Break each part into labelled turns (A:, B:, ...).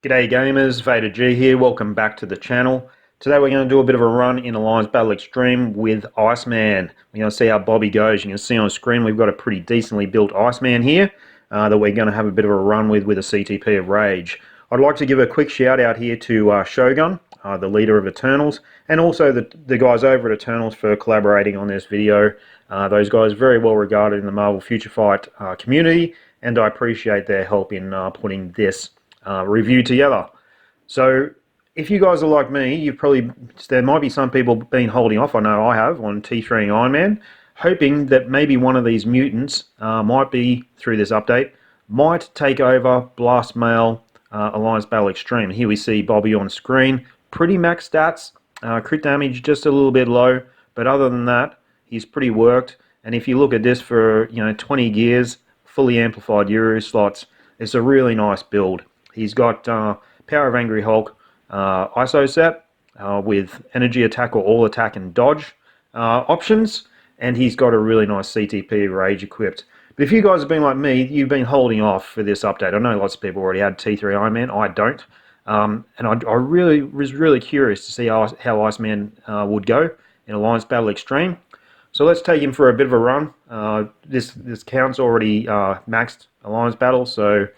A: G'day gamers, Vaderg here, welcome back to the channel. Today we're going to do a bit of a run in Alliance Battle Extreme with Iceman. We're going to see how Bobby goes. You can see on screen we've got a pretty decently built Iceman here that we're going to have a bit of a run with a CTP of Rage. I'd like to give a quick shout out here to Shogun, the leader of Eternals, and also the guys over at Eternals for collaborating on this video. Those guys are very well regarded in the Marvel Future Fight community, and I appreciate their help in putting this review together. So if you guys are like me, there might be some people been holding off, I know I have, on T3 and Iron Man, hoping that maybe one of these mutants might be, through this update, might take over Blast Male Alliance Battle Extreme. Here we see Bobby on screen, pretty max stats, crit damage just a little bit low, but other than that, he's pretty worked. And if you look at this for 20 gears, fully amplified Euro slots, it's a really nice build. He's got Power of Angry Hulk ISO set with energy attack or all attack and dodge options, and he's got a really nice CTP Rage equipped. But if you guys have been like me, you've been holding off for this update. I know lots of people already had T3 Iron Man, I don't. And I really was really curious to see how Iceman would go in Alliance Battle Extreme. So let's take him for a bit of a run. This count's already maxed Alliance Battle, so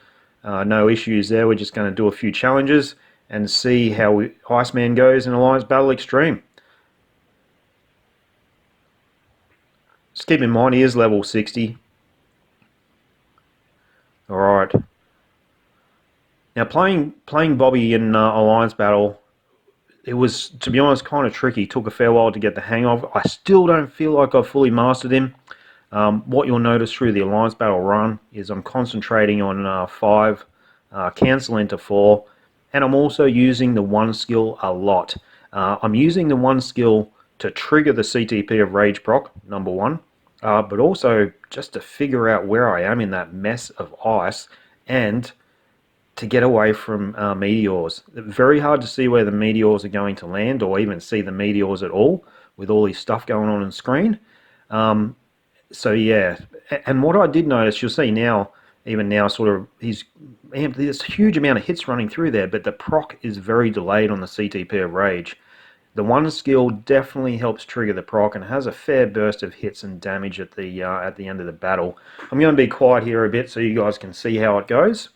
A: no issues there. We're just going to do a few challenges and see how Iceman goes in Alliance Battle Extreme. Just keep in mind he is level 60. Alright. Now playing Bobby in Alliance Battle, it was, to be honest, kind of tricky. Took a fair while to get the hang of. I still don't feel like I've fully mastered him. What you'll notice through the Alliance Battle run is I'm concentrating on 5, cancel into 4, and I'm also using the 1 skill a lot. I'm using the 1 skill to trigger the CTP of Rage proc, number 1, but also just to figure out where I am in that mess of ice and to get away from meteors. Very hard to see where the meteors are going to land, or even see the meteors at all with all this stuff going on screen. So yeah, and what I did notice, you'll see now, even now, sort of, there's a huge amount of hits running through there, but the proc is very delayed on the CTP of Rage. The 1 skill definitely helps trigger the proc and has a fair burst of hits and damage at the end of the battle. I'm going to be quiet here a bit so you guys can see how it goes.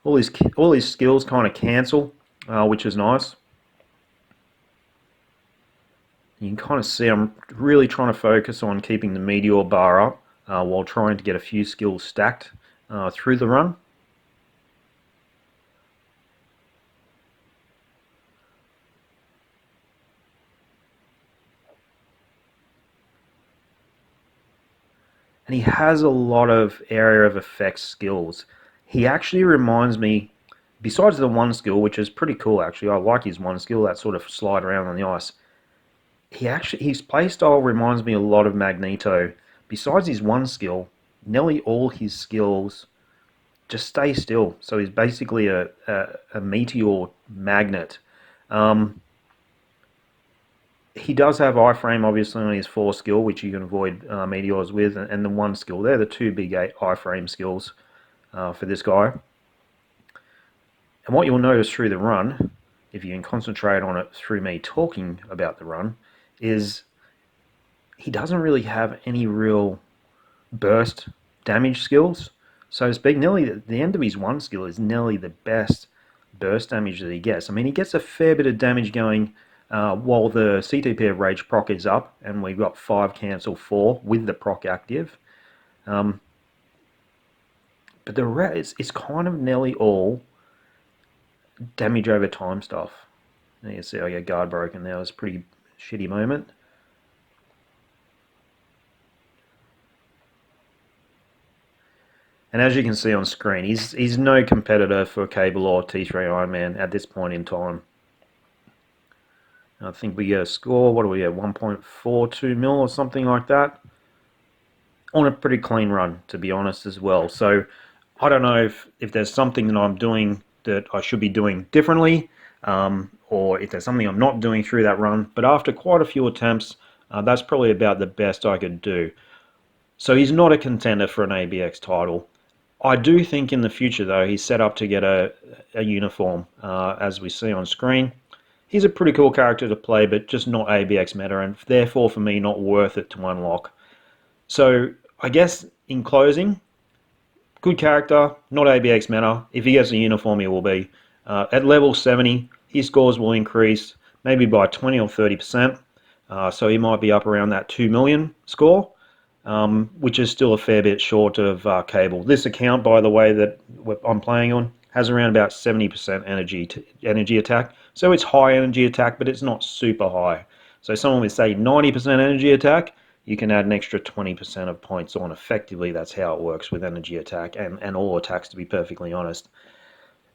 A: All these skills kind of cancel, which is nice. You can kind of see I'm really trying to focus on keeping the meteor bar up while trying to get a few skills stacked through the run. And he has a lot of area of effects skills. He actually reminds me, besides the 1 skill, which is pretty cool actually, I like his 1 skill, that sort of slide around on the ice. His playstyle reminds me a lot of Magneto. Besides his 1 skill, nearly all his skills just stay still. So he's basically a meteor magnet. He does have iframe obviously on his 4 skill, which you can avoid meteors with, and the 1 skill. They're the 2 big iframe skills for this guy. And what you'll notice through the run, if you can concentrate on it through me talking about the run, is he doesn't really have any real burst damage skills, so to speak. Nearly the end of his 1 skill is nearly the best burst damage that he gets. I mean, he gets a fair bit of damage going while the CTP of Rage proc is up, and we've got 5 cancel 4 with the proc active. But the rest, it's kind of nearly all damage over time stuff. You can see I get guard broken there. It was a pretty shitty moment. And as you can see on screen, he's no competitor for Cable or T3 Iron Man at this point in time. I think we get a score, what do we get, 1.42 mil or something like that, on a pretty clean run, to be honest, as well. So I don't know if there's something that I'm doing that I should be doing differently, or if there's something I'm not doing through that run, but after quite a few attempts, That's probably about the best I could do. So he's not a contender for an ABX title. I do think in the future, though, he's set up to get a uniform, as we see on screen. He's a pretty cool character to play, but just not ABX meta, and therefore for me not worth it to unlock. So I guess in closing, good character, not ABX meta. If he gets a uniform, he will be. At level 70, his scores will increase maybe by 20 or 30%. So he might be up around that 2 million score, which is still a fair bit short of Cable. This account, by the way, that I'm playing on, has around about 70% energy attack. So it's high energy attack, but it's not super high. So someone with, say, 90% energy attack, you can add an extra 20% of points on. Effectively, that's how it works with energy attack and all attacks, to be perfectly honest.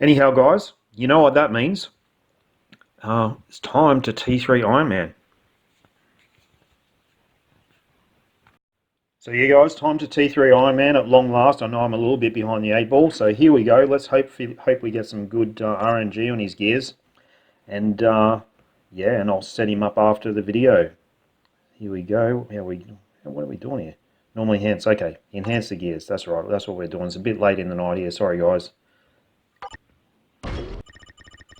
A: Anyhow, guys, you know what that means. It's time to T3 Iron Man. So yeah, guys, time to T3 Iron Man at long last. I know I'm a little bit behind the 8 ball, so here we go. Let's hope we get some good RNG on his gears. And yeah, and I'll set him up after the video. Here we go. What are we doing here? Normally enhance. Okay, enhance the gears. That's right. That's what we're doing. It's a bit late in the night here. Sorry, guys.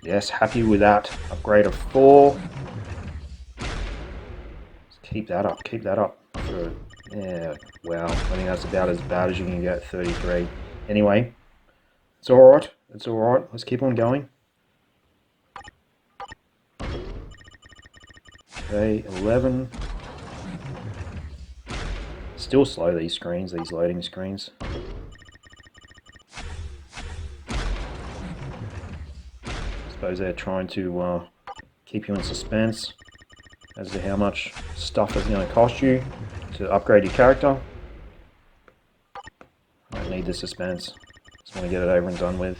A: Yes, happy with that. Upgrade of 4. Let's keep that up. Keep that up. Yeah, wow. I think that's about as bad as you can get. 33. Anyway, it's all right. It's all right. Let's keep on going. Okay, 11. Still slow, these screens, these loading screens. I suppose they're trying to keep you in suspense as to how much stuff is going to cost you to upgrade your character. I don't need the suspense. Just want to get it over and done with.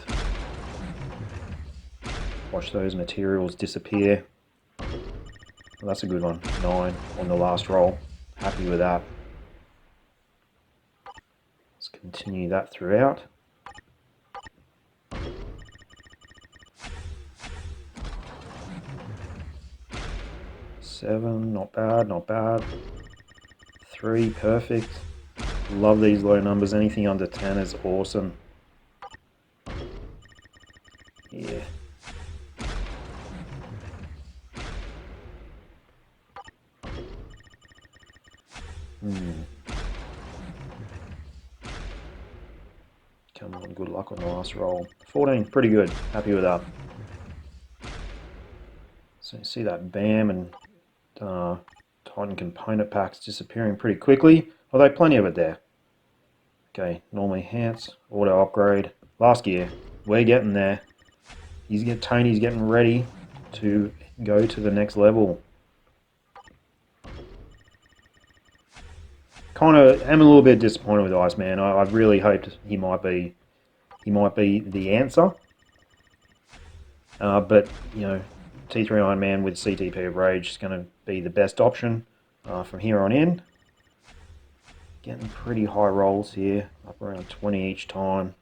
A: Watch those materials disappear. Well, that's a good one. 9 on the last roll. Happy with that. Let's continue that throughout. 7, not bad, not bad. 3, perfect. Love these low numbers. Anything under 10 is awesome. Yeah. Come on, good luck on the last roll. 14, pretty good. Happy with that. So you see that BAM and Titan component packs disappearing pretty quickly. Although plenty of it there. Okay, normally enhance, auto upgrade. Last gear, we're getting there. Tony's getting ready to go to the next level. Kind of am a little bit disappointed with Iceman. I really hoped he might be the answer. But you know, T3 Iron Man with CTPrage is going to be the best option from here on in. Getting pretty high rolls here, up around 20 each time.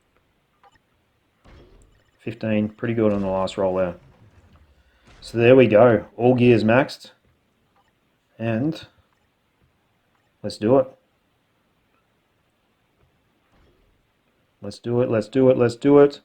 A: 15, pretty good on the last roll there. So there we go, all gears maxed. And let's do it. Let's do it, let's do it, let's do it.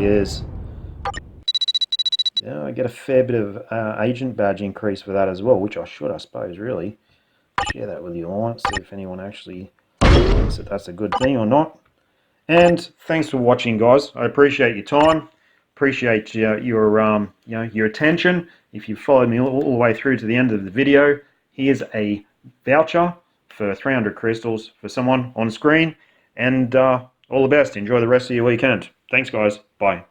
A: Is. Yeah, I get a fair bit of agent badge increase for that as well, which I should, I suppose, really share that with the alliance, see if anyone actually thinks that that's a good thing or not. And thanks for watching, guys. I appreciate your time, appreciate your attention. If you followed me all the way through to the end of the video, here's a voucher for 300 crystals for someone on screen, and all the best. Enjoy the rest of your weekend. Thanks, guys. Bye.